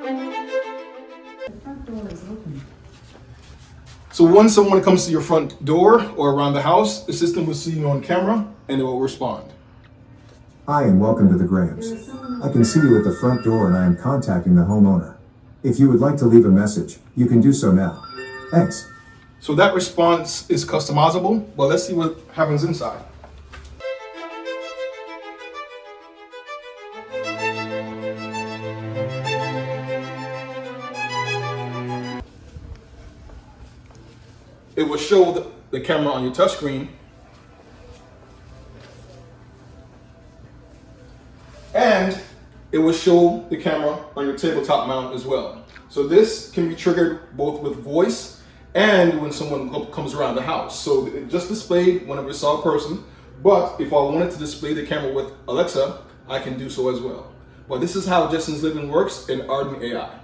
The front door is open. So when someone comes to your front door or around the house, the system will see you on camera and it will respond. Hi and welcome to the Grahams. I can see you at the front door and I am contacting the homeowner. If you would like to leave a message, you can do so now. Thanks. So that response is customizable, but let's see what happens inside. It will show the camera on your touchscreen, and it will show the camera on your tabletop mount as well. So this can be triggered both with voice and when someone comes around the house. So it just displayed whenever we saw a person, but if I wanted to display the camera with Alexa, I can do so as well. But this is how Justin's Living works in Arden.AI.